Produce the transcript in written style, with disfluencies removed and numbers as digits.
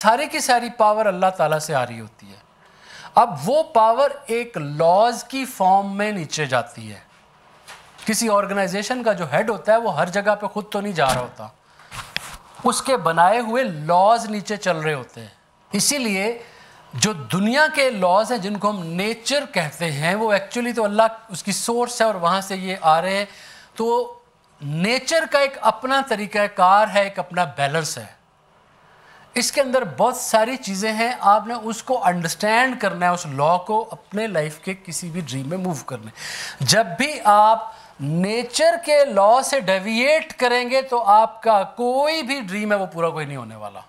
सारी की सारी पावर अल्लाह ताला से आ रही होती है। अब वो पावर एक लॉज की फॉर्म में नीचे जाती है। किसी ऑर्गेनाइजेशन का जो हेड होता है वो हर जगह पे खुद तो नहीं जा रहा होता, उसके बनाए हुए लॉज नीचे चल रहे होते हैं। इसीलिए जो दुनिया के लॉज हैं जिनको हम नेचर कहते हैं, वो एक्चुअली तो अल्लाह उसकी सोर्स है और वहाँ से ये आ रहे हैं। तो नेचर का एक अपना तरीक़ाकार है, एक अपना बैलेंस है। इसके अंदर बहुत सारी चीज़ें हैं, आपने उसको अंडरस्टैंड करना है, उस लॉ को अपने लाइफ के किसी भी ड्रीम में मूव करना है। जब भी आप नेचर के लॉ से डेविएट करेंगे तो आपका कोई भी ड्रीम है वो पूरा कोई नहीं होने वाला।